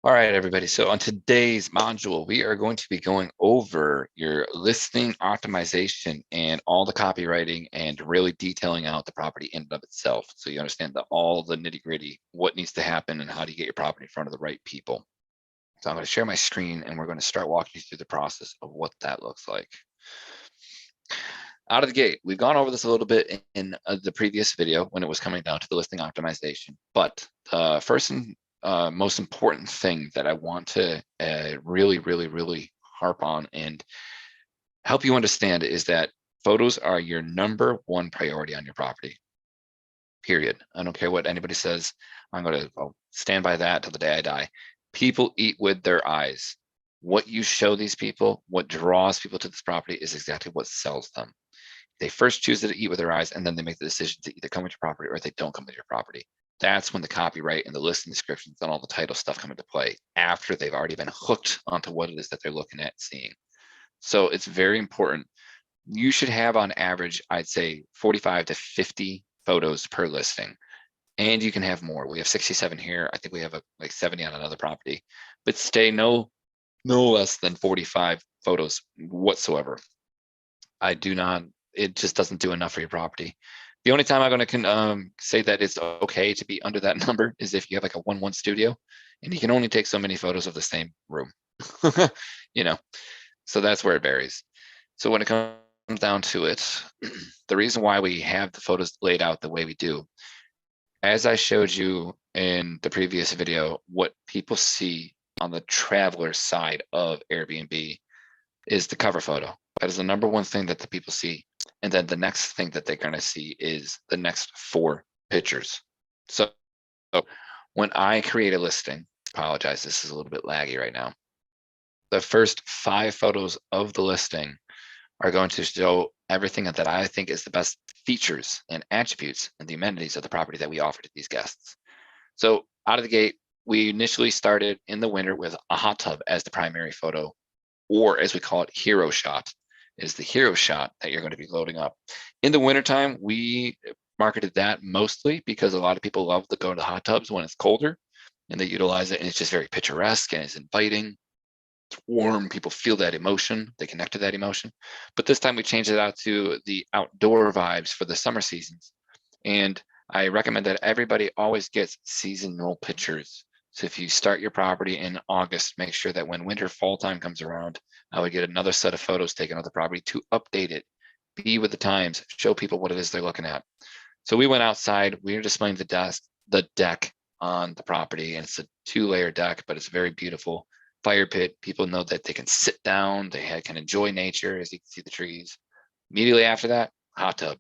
All right, everybody. So on today's module, we are going to be going over your listing optimization and all the copywriting and really detailing out the property in and of itself. So you understand all the nitty gritty, what needs to happen and how do you get your property in front of the right people. So I'm going to share my screen and we're going to start walking you through the process of what that looks like. Out of the gate, we've gone over this a little bit in the previous video when it was coming down to the listing optimization, but first and most important thing that I want to really harp on and help you understand is that photos are your number one priority on your property, period. I don't care what anybody says. I'll stand by that till the day I die. People eat with their eyes. What you show these people, what draws people to this property is exactly what sells them. They first choose to eat with their eyes, and then they make the decision to either come with your property or they don't come with your property. That's when the copyright and the listing descriptions and all the title stuff come into play after they've already been hooked onto what it is that they're looking at seeing. So it's very important. You should have on average, I'd say 45 to 50 photos per listing. And you can have more. We have 67 here. I think we have like 70 on another property, but stay no less than 45 photos whatsoever. It just doesn't do enough for your property. The only time I'm going to say that it's okay to be under that number is if you have like a 1-1 studio and you can only take so many photos of the same room, so that's where it varies. So when it comes down to it, the reason why we have the photos laid out the way we do, as I showed you in the previous video, what people see on the traveler side of Airbnb is the cover photo. That is the number one thing that the people see. And then the next thing that they're going to see is the next 4 pictures. So when I create a listing, apologize, this is a little bit laggy right now. The first 5 photos of the listing are going to show everything that I think is the best features and attributes and the amenities of the property that we offer to these guests. So out of the gate, we initially started in the winter with a hot tub as the primary photo, or as we call it, hero shot. Is the hero shot that you're going to be loading up. In the wintertime, we marketed that mostly because a lot of people love to go to hot tubs when it's colder and they utilize it, and it's just very picturesque and it's inviting. It's warm. People feel that emotion. They connect to that emotion. But this time we changed it out to the outdoor vibes for the summer seasons. And I recommend that everybody always gets seasonal pictures. So if you start your property in August, make sure that when winter, fall time comes around, I would get another set of photos taken of the property to update it, be with the times, show people what it is they're looking at. So we went outside, we were displaying the deck on the property, and it's a 2-layer deck, but it's very beautiful. Fire pit, people know that they can sit down, they can enjoy nature as you can see the trees. Immediately after that, hot tub.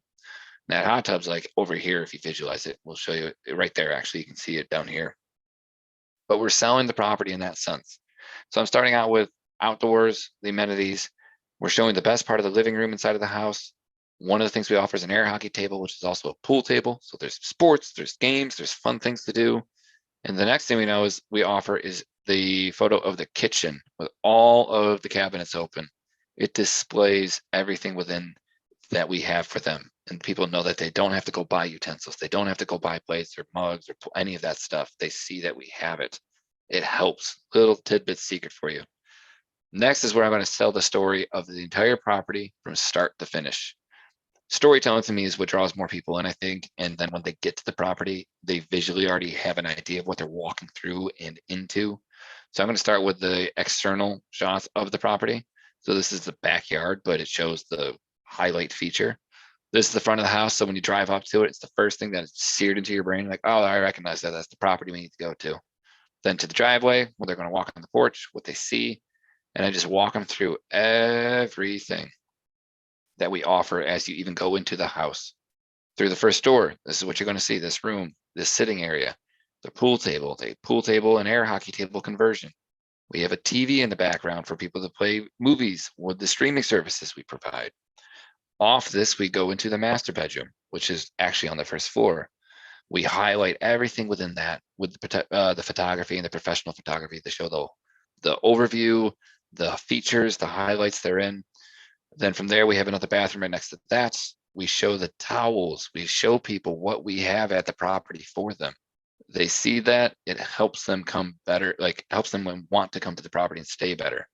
That hot tub's like over here if you visualize it. We'll show you it right there, actually, you can see it down here. But we're selling the property in that sense. So I'm starting out with outdoors, the amenities. We're showing the best part of the living room inside of the house. One of the things we offer is an air hockey table, which is also a pool table. So there's sports, there's games, there's fun things to do. And the next thing we know is we offer is the photo of the kitchen with all of the cabinets open. It displays everything within that we have for them. And people know that they don't have to go buy utensils. They don't have to go buy plates or mugs or any of that stuff. They see that we have it. It helps. Little tidbit secret for you. Next is where I'm going to tell the story of the entire property from start to finish. Storytelling to me is what draws more people in, I think. And then when they get to the property, they visually already have an idea of what they're walking through and into. So I'm going to start with the external shots of the property. So this is the backyard, but it shows the highlight feature. This is the front of the house. So when you drive up to it, it's the first thing that is seared into your brain. Like, oh, I recognize that. That's the property we need to go to. Then to the driveway, where they're going to walk on the porch, what they see. And I just walk them through everything that we offer as you even go into the house. Through the first door, this is what you're going to see, this room, this sitting area, the pool table and air hockey table conversion. We have a TV in the background for people to play movies with the streaming services we provide. Off this, we go into the master bedroom, which is actually on the first floor. We highlight everything within that with the photography and the professional photography to show the overview, the features, the highlights therein. Then from there, we have another bathroom right next to that. We show the towels. We show people what we have at the property for them. They see that, it helps them come better, like helps them want to come to the property and stay better.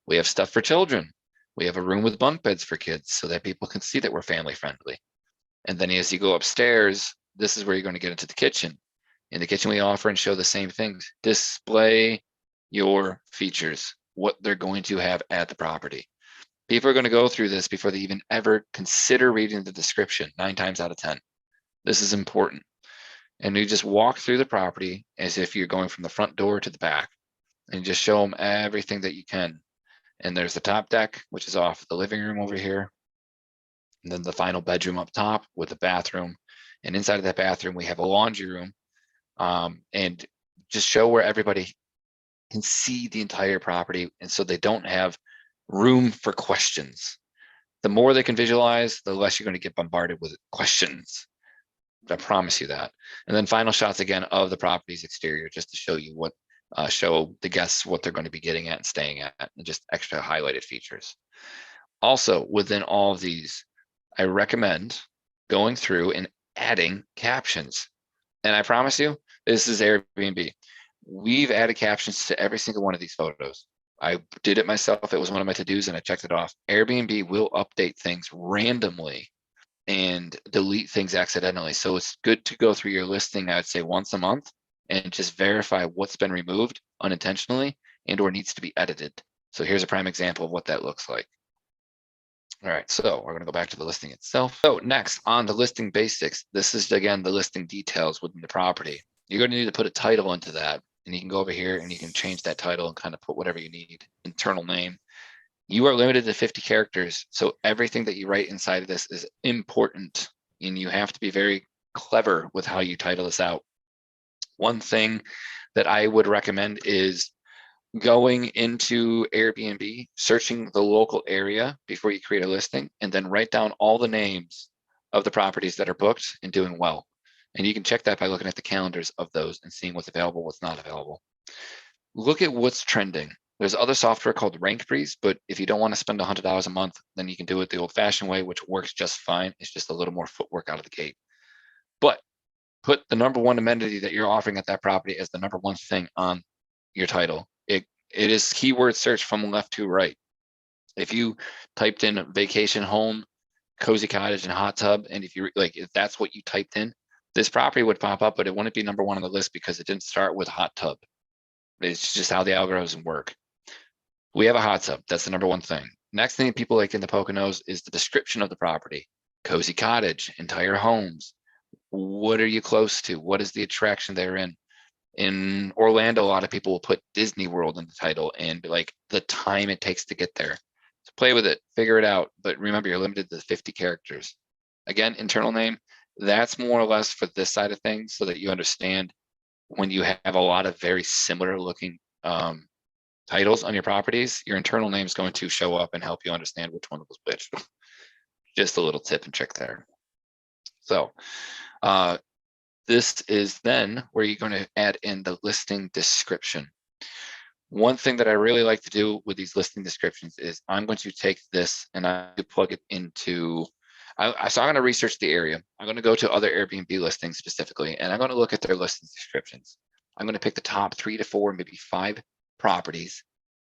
We have stuff for children. We have a room with bunk beds for kids so that people can see that we're family friendly. And then as you go upstairs, this is where you're going to get into the kitchen. In the kitchen, we offer and show the same things. Display your features, what they're going to have at the property. People are going to go through this before they even ever consider reading the description, 9 times out of 10. This is important. And you just walk through the property as if you're going from the front door to the back, and just show them everything that you can. And there's the top deck, which is off the living room over here. And then the final bedroom up top with a bathroom. And inside of that bathroom, we have a laundry room. And just show where everybody can see the entire property. And so they don't have room for questions. The more they can visualize, the less you're going to get bombarded with questions. I promise you that. And then final shots again of the property's exterior, just to show you what, show the guests what they're going to be getting at and staying at, and just extra highlighted features. Also, within all of these, I recommend going through and adding captions. And I promise you, this is Airbnb. We've added captions to every single one of these photos. I did it myself. It was one of my to-dos and I checked it off. Airbnb will update things randomly and delete things accidentally. So it's good to go through your listing, I would say once a month, and just verify what's been removed unintentionally and or needs to be edited. So here's a prime example of what that looks like. All right, so we're going to go back to the listing itself. So next, on the listing basics, this is again the listing details within the property. You're going to need to put a title into that, and you can go over here and you can change that title and kind of put whatever you need. Internal name. You are limited to 50 characters, so everything that you write inside of this is important, and you have to be very clever with how you title this out. One thing that I would recommend is going into Airbnb, searching the local area before you create a listing, and then write down all the names of the properties that are booked and doing well. And you can check that by looking at the calendars of those and seeing what's available, what's not available. Look at what's trending. There's other software called RankBreeze, but if you don't want to spend $100 a month, then you can do it the old-fashioned way, which works just fine. It's just a little more footwork out of the gate. But put the number one amenity that you're offering at that property as the number one thing on your title. It is keyword search from left to right. If you typed in vacation home, cozy cottage, and hot tub, and if that's what you typed in, this property would pop up, but it wouldn't be number one on the list because it didn't start with hot tub. It's just how the algorithms work. We have a hot tub. That's the number one thing. Next thing people like in the Poconos is the description of the property. Cozy cottage, entire homes. What are you close to? What is the attraction they're in? In Orlando, a lot of people will put Disney World in the title and like the time it takes to get there. So play with it, figure it out. But remember, you're limited to 50 characters. Again, internal name, that's more or less for this side of things so that you understand when you have a lot of very similar looking titles on your properties, your internal name is going to show up and help you understand which one was which. Just a little tip and trick there. So this is then where you're going to add in the listing description. One thing that I really like to do with these listing descriptions is I'm going to take this and I plug it into, so I'm going to research the area. I'm going to go to other Airbnb listings specifically, and I'm going to look at their listing descriptions. I'm going to pick the top 3 to 4, maybe 5 properties,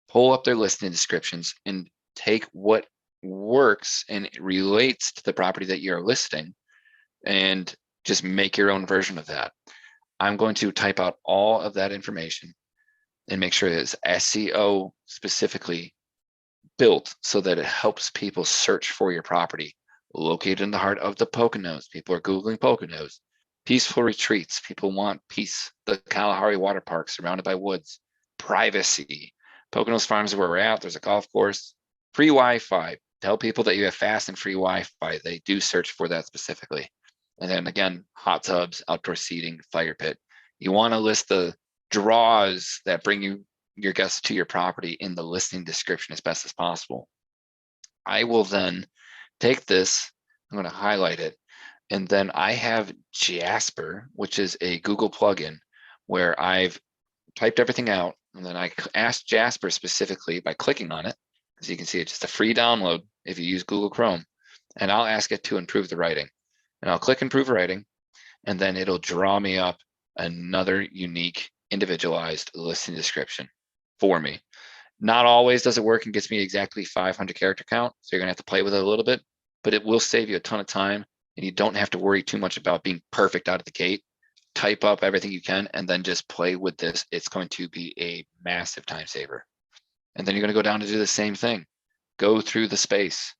pull up their listing descriptions, and take what works and relates to the property that you're listing and just make your own version of that. I'm going to type out all of that information and make sure it's SEO specifically built so that it helps people search for your property. Located in the heart of the Poconos. People are Googling Poconos. Peaceful retreats. People want peace. The Kalahari Water Park surrounded by woods. Privacy. Poconos Farms is where we're at. There's a golf course. Free Wi-Fi. Tell people that you have fast and free Wi-Fi. They do search for that specifically. And then again, hot tubs, outdoor seating, fire pit. You want to list the draws that bring your guests to your property in the listing description as best as possible. I will then take this, I'm going to highlight it, and then I have Jasper, which is a Google plugin where I've typed everything out, and then I asked Jasper specifically by clicking on it, as you can see, it's just a free download if you use Google Chrome, and I'll ask it to improve the writing. And I'll click improve writing, and then it'll draw me up another unique, individualized listing description for me. Not always does it work and gets me exactly 500 character count, so you're gonna have to play with it a little bit, but it will save you a ton of time, and you don't have to worry too much about being perfect out of the gate. Type up everything you can and then just play with this. It's going to be a massive time saver. And then you're gonna go down to do the same thing. Go through the space,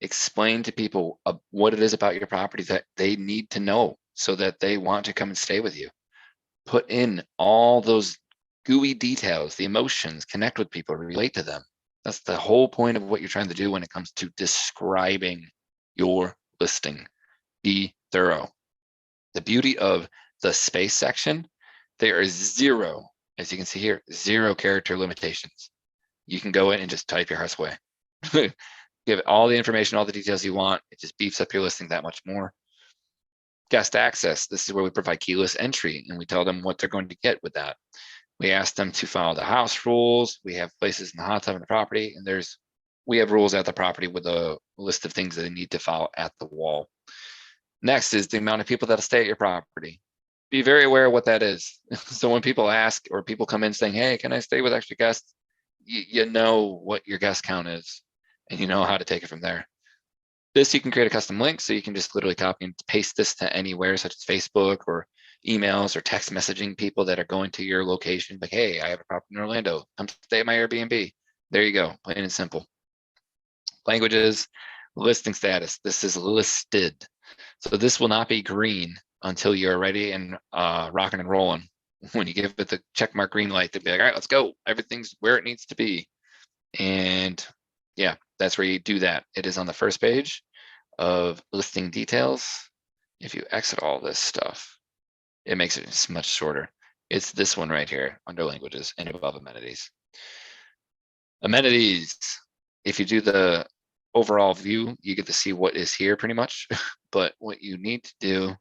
explain to people what it is about your property that they need to know so that they want to come and stay with you. Put in all those gooey details, the emotions, connect with people, relate to them. That's the whole point of what you're trying to do when it comes to describing your listing. Be thorough. The beauty of the space section, there is zero, as you can see here, 0 character limitations. You can go in and just type your heart's way. Give it all the information, all the details you want. It just beefs up your listing that much more. Guest access. This is where we provide keyless entry and we tell them what they're going to get with that. We ask them to follow the house rules. We have places in the hot tub in the property, and we have rules at the property with a list of things that they need to follow at the wall. Next is the amount of people that'll stay at your property. Be very aware of what that is. So when people ask or people come in saying, hey, can I stay with extra guests? You know what your guest count is and you know how to take it from there. This, you can create a custom link, so you can just literally copy and paste this to anywhere, such as Facebook or emails or text messaging people that are going to your location. Like, hey, I have a property in Orlando. Come stay at my Airbnb. There you go, plain and simple. Languages, listing status. This is listed. So this will not be green until you're ready and rocking and rolling. When you give it the check mark green light, they'll be like, all right, let's go. Everything's where it needs to be. And yeah, that's where you do that. It is on the first page of listing details. If you exit all this stuff, it makes it much shorter. It's this one right here under languages and above amenities. Amenities, if you do the overall view, you get to see what is here pretty much. But what you need to do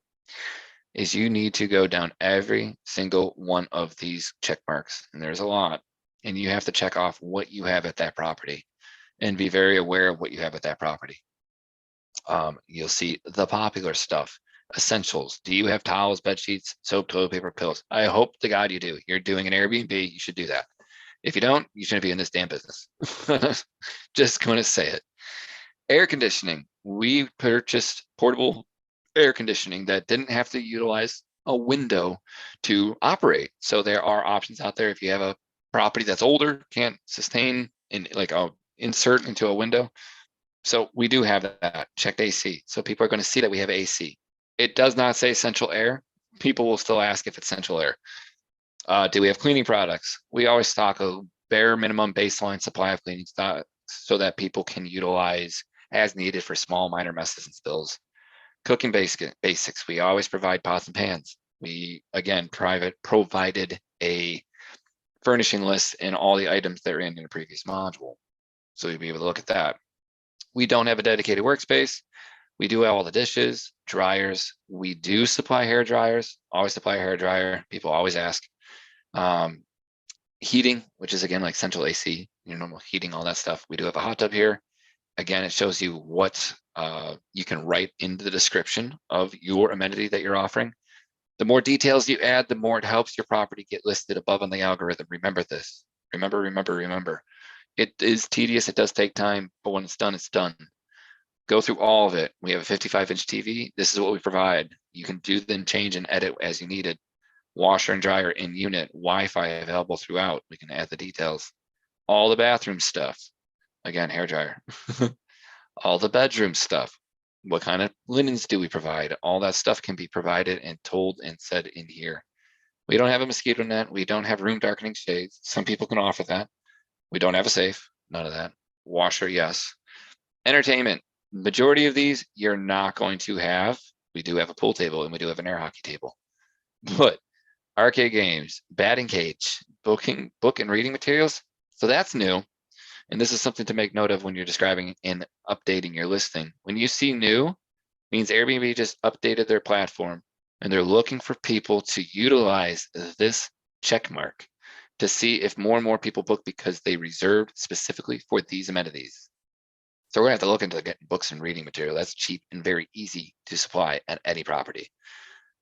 is you need to go down every single one of these check marks, and there's a lot, and you have to check off what you have at that property and be very aware of what you have at that property. You'll see the popular stuff, essentials. Do you have towels, bed sheets, soap, toilet paper, pillows? I hope to God you do. You're doing an Airbnb, you should do that. If you don't, you shouldn't be in this damn business. Just going to say it. Air conditioning. We purchased portable air conditioning that didn't have to utilize a window to operate. So there are options out there. If you have a property that's older, can't sustain in like a insert into a window. So we do have that. Checked AC. So people are going to see that we have AC. It does not say central air. People will still ask if it's central air. Do we have cleaning products? We always stock a bare minimum baseline supply of cleaning stock so that people can utilize as needed for small minor messes and spills. Cooking basics. We always provide pots and pans. We, again, provided a furnishing list and all the items that are in the previous module. So you'll be able to look at that. We don't have a dedicated workspace. We do have all the dishes, dryers. We do supply hair dryers, always supply a hair dryer. People always ask. Heating, which is again like central AC, your normal heating, all that stuff. We do have a hot tub here. Again, it shows you what you can write into the description of your amenity that you're offering. The more details you add, the more it helps your property get listed above on the algorithm. Remember this. Remember. It is tedious. It does take time, but when it's done, it's done. Go through all of it. We have a 55-inch TV. This is what we provide. You can do then change and edit as you need it. Washer and dryer in unit, Wi-Fi available throughout. We can add the details. All the bathroom stuff. Again, hair dryer. All the bedroom stuff. What kind of linens do we provide? All that stuff can be provided and told and said in here. We don't have a mosquito net. We don't have room darkening shades. Some people can offer that. We don't have a safe. None of that. Washer, yes. Entertainment. Majority of these you're not going to have. We do have a pool table and we do have an air hockey table. But arcade games, batting cage, book and reading materials. So that's new. And this is something to make note of when you're describing and updating your listing. When you see new, means Airbnb just updated their platform and they're looking for people to utilize this check mark to see if more and more people book because they reserved specifically for these amenities. So we're gonna have to look into getting books and reading material. That's cheap and very easy to supply at any property.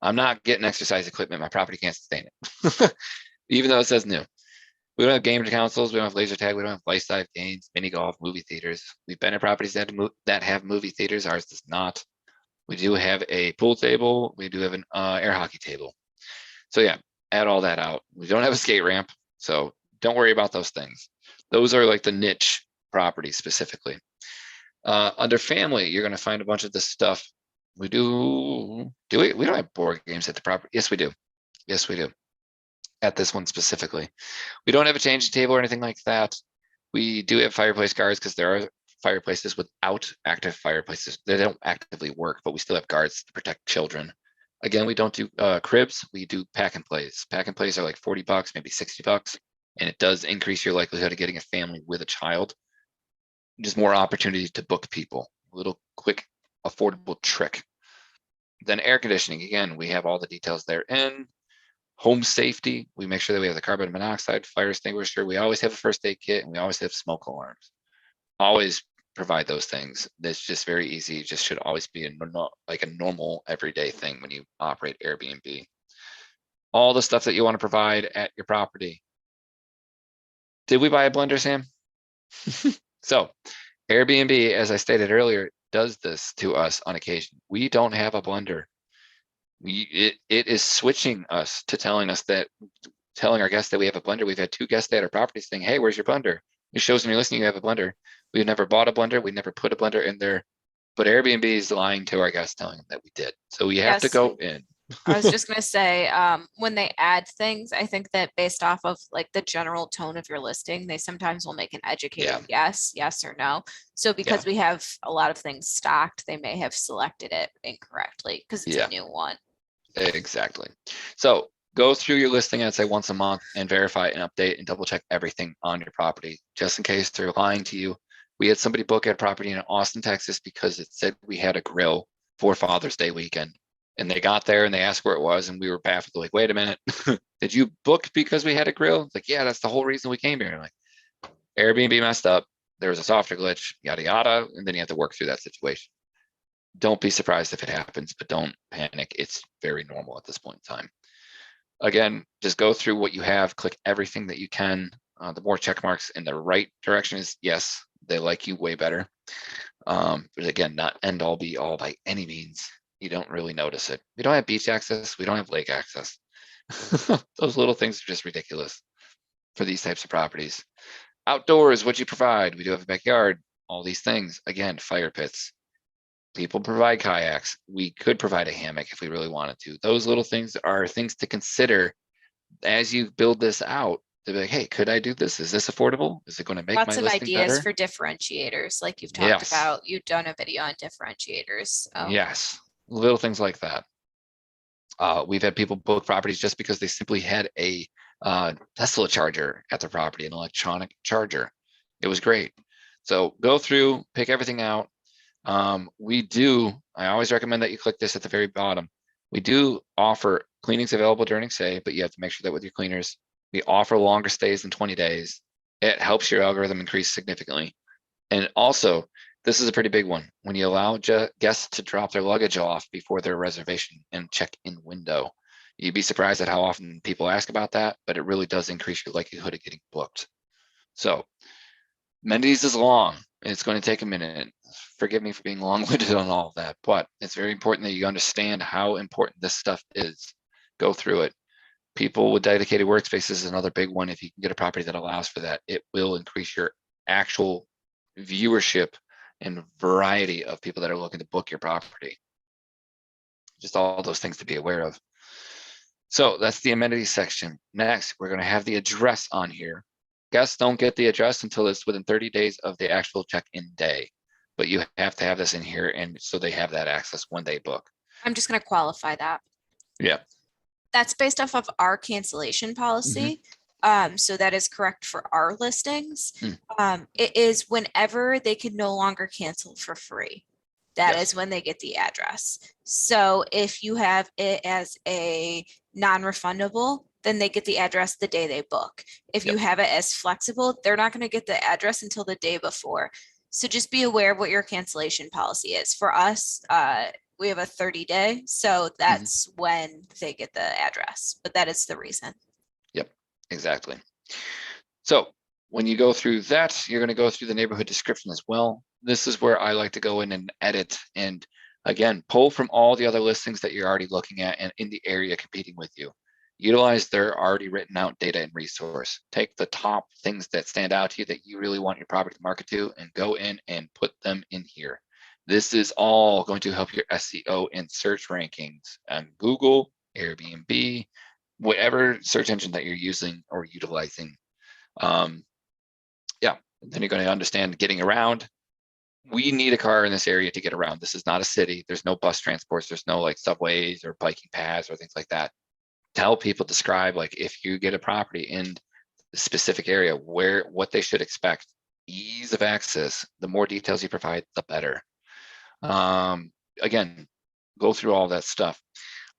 I'm not getting exercise equipment. My property can't sustain it. Even though it says new. We don't have game consoles. We don't have laser tag. We don't have life-size games, mini golf, movie theaters. We've been in properties that have movie theaters. Ours does not. We do have a pool table. We do have an air hockey table. So yeah, add all that out. We don't have a skate ramp, so don't worry about those things. Those are like the niche properties specifically. Under family, you're going to find a bunch of this stuff. We do we? We don't have board games at the property. Yes, we do. Yes, we do. At this one specifically, we don't have a changing table or anything like that. We do have fireplace guards because there are fireplaces without active fireplaces. They don't actively work, but we still have guards to protect children. Again, we don't do cribs. We do pack and plays. Pack and plays are like $40, maybe $60, and it does increase your likelihood of getting a family with a child. Just more opportunity to book people. A little quick, affordable trick. Then air conditioning. Again, we have all the details there. And home safety, we make sure that we have the carbon monoxide fire extinguisher. We always have a first aid kit, and we always have smoke alarms. Always provide those things. That's just very easy. It just should always be like a normal everyday thing when you operate Airbnb. All the stuff that you want to provide at your property. Did we buy a blender, Sam? So Airbnb, as I stated earlier, does this to us on occasion. We don't have a blender. It is switching us to telling our guests that we have a blender. We've had 2 guests at our property saying, hey, where's your blender? It shows when you're listening, you have a blender. We've never bought a blender. We never put a blender in there, but Airbnb is lying to our guests, telling them that we did. So we have to go in. I was just going to say, when they add things, I think that based off of like the general tone of your listing, they sometimes will make an educated yes or no. So because we have a lot of things stocked, they may have selected it incorrectly because it's a new one. Exactly. So go through your listing, I'd say once a month, and verify and update and double check everything on your property, just in case they're lying to you. We had somebody book a property in Austin, Texas, because it said we had a grill for Father's Day weekend. And they got there and they asked where it was, and we were baffled, like, wait a minute, did you book because we had a grill? It's like, yeah, that's the whole reason we came here. Like, Airbnb messed up. There was a software glitch, yada, yada. And then you have to work through that situation. Don't be surprised if it happens, but don't panic. It's very normal at this point in time. Again, just go through what you have, click everything that you can. The more check marks in the right direction is yes, they like you way better. But again, not end all be all by any means. You don't really notice it. We don't have beach access. We don't have lake access. Those little things are just ridiculous for these types of properties. Outdoors, what you provide. We do have a backyard, all these things. Again, fire pits. People provide kayaks. We could provide a hammock if we really wanted to. Those little things are things to consider as you build this out. To be like, hey, could I do this? Is this affordable? Is it going to make lots my of listing ideas better? for differentiators, like you've talked about. You've done a video on differentiators. Yes, little things like that. We've had people book properties just because they simply had a Tesla charger at their property, an electronic charger. It was great. So go through, pick everything out. I always recommend that you click this at the very bottom. We do offer cleanings available during stay, but you have to make sure that with your cleaners, we offer longer stays than 20 days. It helps your algorithm increase significantly. And also, this is a pretty big one. When you allow guests to drop their luggage off before their reservation and check-in window, you'd be surprised at how often people ask about that, but it really does increase your likelihood of getting booked. So amenities is long. It's going to take a minute. Forgive me for being long-winded on all of that, but it's very important that you understand how important this stuff is. Go through it. People with dedicated workspaces is another big one. If you can get a property that allows for that, it will increase your actual viewership and variety of people that are looking to book your property. Just all those things to be aware of. So that's the amenities section. Next, we're going to have the address on here. Guests don't get the address until it's within 30 days of the actual check-in day, but you have to have this in here, and so they have that access when they book. I'm just going to qualify that. Yeah. That's based off of our cancellation policy. So that is correct for our listings. It is whenever they can no longer cancel for free. That is when they get the address. So if you have it as a non-refundable, then they get the address the day they book. If you have it as flexible, they're not going to get the address until the day before. So just be aware of what your cancellation policy is. For us, we have a 30-day, so that's when they get the address, but that is the reason. Yep, exactly. So when you go through that, you're going to go through the neighborhood description as well. This is where I like to go in and edit and again, pull from all the other listings that you're already looking at and in the area competing with you. Utilize their already written out data and resource. Take the top things that stand out to you that you really want your property to market to and go in and put them in here. This is all going to help your SEO and search rankings on Google, Airbnb, whatever search engine that you're using or utilizing. Yeah, then you're going to understand getting around. We need a car in this area to get around. This is not a city. There's no bus transports. There's no like subways or biking paths or things like that. Tell people, describe like if you get a property in a specific area, what they should expect. Ease of access. The more details you provide, the better. Again, go through all that stuff.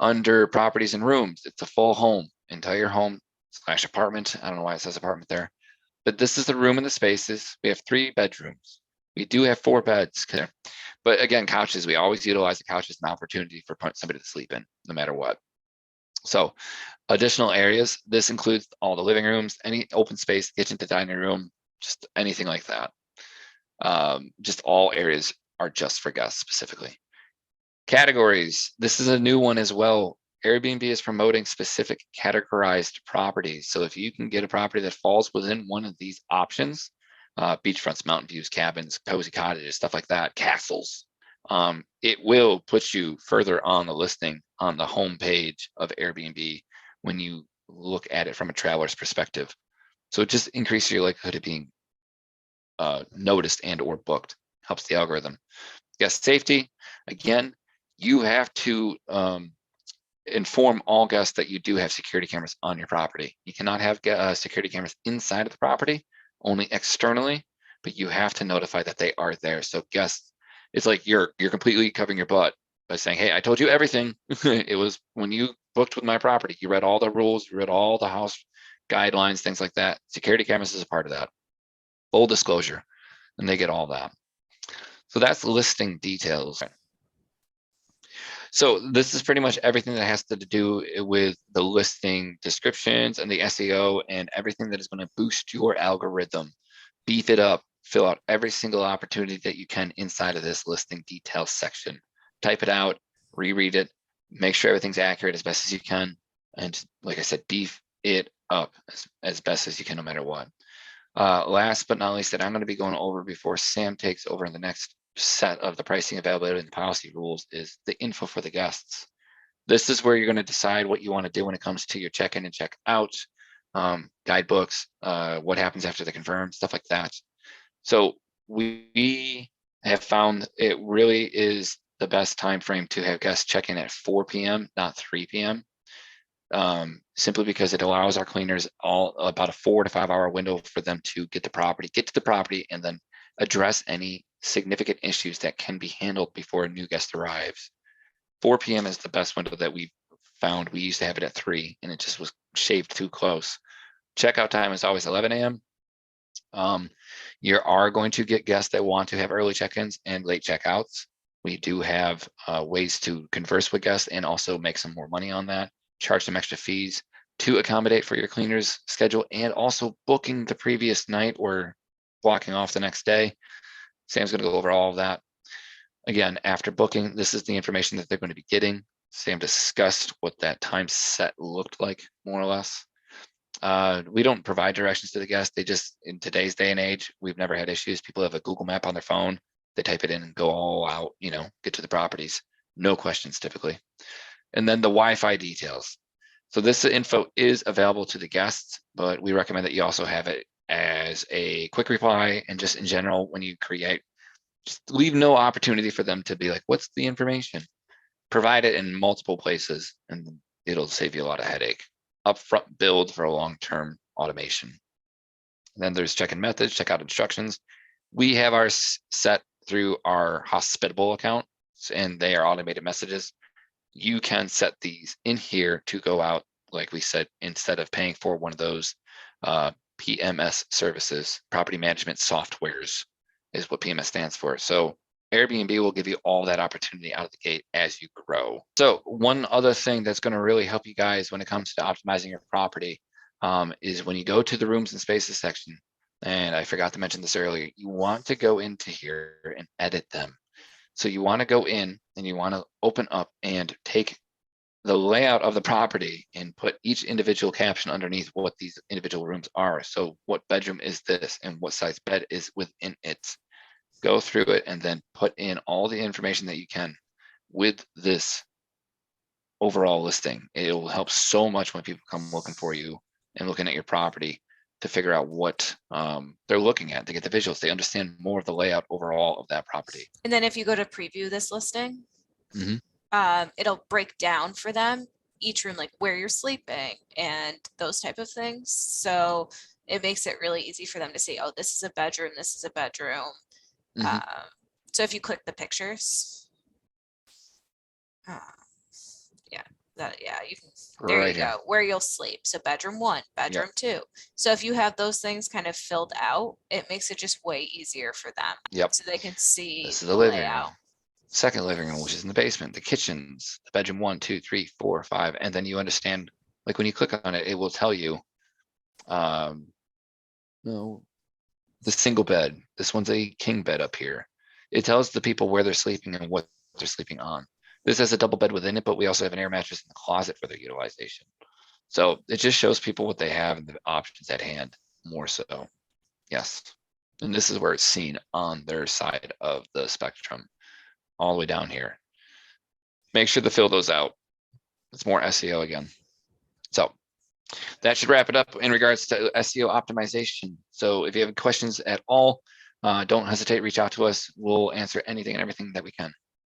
Under properties and rooms, it's a full home, entire home / apartment. I don't know why it says apartment there, but this is the room and the spaces. We have 3 bedrooms. We do have 4 beds, but again, couches, we always utilize the couch as an opportunity for somebody to sleep in, no matter what. So additional areas, this includes all the living rooms, any open space, kitchen to dining room, just anything like that. Just all areas are just for guests specifically. Categories, this is a new one as well. Airbnb is promoting specific categorized properties. So if you can get a property that falls within one of these options, beachfronts, mountain views, cabins, cozy cottages, stuff like that, castles, it will put you further on the listing on the home page of Airbnb when you look at it from a traveler's perspective. So it just increases your likelihood of being noticed and or booked, helps the algorithm. Guest safety, again, you have to inform all guests that you do have security cameras on your property. You cannot have security cameras inside of the property, only externally, but you have to notify that they are there. So guests, it's like you're completely covering your butt by saying, hey, I told you everything. It was when you booked with my property, you read all the rules, you read all the house guidelines, things like that. Security cameras is a part of that. Full disclosure, and they get all that. So that's listing details. So this is pretty much everything that has to do with the listing descriptions and the SEO and everything that is going to boost your algorithm, beef it up, fill out every single opportunity that you can inside of this listing details section. Type it out, reread it, make sure everything's accurate as best as you can. And like I said, beef it up as best as you can, no matter what. Last but not least, that I'm going to be going over before Sam takes over in the next set of the pricing, availability, and policy rules is the info for the guests. This is where you're going to decide what you want to do when it comes to your check-in and check-out, guidebooks, what happens after the confirm, stuff like that. So we have found it really is the best time frame to have guests check in at 4 p.m., not 3 p.m. Simply because it allows our cleaners all about a 4 to 5 hour window for them to get to the property, and then address any significant issues that can be handled before a new guest arrives. 4 p.m. is the best window that we've found. We used to have it at 3, and it just was shaved too close. Checkout time is always 11 a.m. You are going to get guests that want to have early check-ins and late checkouts. We do have ways to converse with guests and also make some more money on that. Charge them extra fees to accommodate for your cleaner's schedule, and also booking the previous night or blocking off the next day. Sam's going to go over all of that. Again, after booking, this is the information that they're going to be getting. Sam discussed what that time set looked like, more or less. We don't provide directions to the guests. They just, in today's day and age, we've never had issues. People have a Google map on their phone. They type it in and go all out, get to the properties. No questions typically. And then the Wi-Fi details. So this info is available to the guests, but we recommend that you also have it as a quick reply, and just in general, when you create, just leave no opportunity for them to be like, what's the information? Provide it in multiple places, and it'll save you a lot of headache. Upfront build for a long-term automation. And then there's check-in methods, checkout instructions. We have ours set through our Hospitable account, and they are automated messages. You can set these in here to go out, like we said, instead of paying for one of those PMS services. Property management softwares is what PMS stands for. So Airbnb will give you all that opportunity out of the gate as you grow. So one other thing that's going to really help you guys when it comes to optimizing your property is when you go to the rooms and spaces section, and I forgot to mention this earlier, you want to go into here and edit them. So you want to go in and you want to open up and take the layout of the property and put each individual caption underneath what these individual rooms are. So what bedroom is this and what size bed is within it. Go through it and then put in all the information that you can with this overall listing. It will help so much when people come looking for you and looking at your property to figure out what they're looking at, to get the visuals. They understand more of the layout overall of that property. And then if you go to preview this listing, Mhm. It'll break down for them each room, like where you're sleeping and those type of things. So it makes it really easy for them to see, oh, this is a bedroom, this is a bedroom. Mhm. So if you click the pictures, yeah, you can, there Right you here. go, where you'll sleep. So bedroom 1, bedroom 2. So if you have those things kind of filled out, it makes it just way easier for them. Yep. So they can see This is the the living layout. room. Second living room, which is in the basement, the kitchens, the bedroom 1, 2, 3, 4, 5, and then you understand, like when you click on it, it will tell you, no, the single bed. This one's a king bed up here. It tells the people where they're sleeping and what they're sleeping on. This has a double bed within it, but we also have an air mattress in the closet for their utilization. So it just shows people what they have and the options at hand more so. Yes. And this is where it's seen on their side of the spectrum, all the way down here. Make sure to fill those out. It's more SEO again. So that should wrap it up in regards to SEO optimization. So if you have questions at all, don't hesitate, reach out to us. We'll answer anything and everything that we can.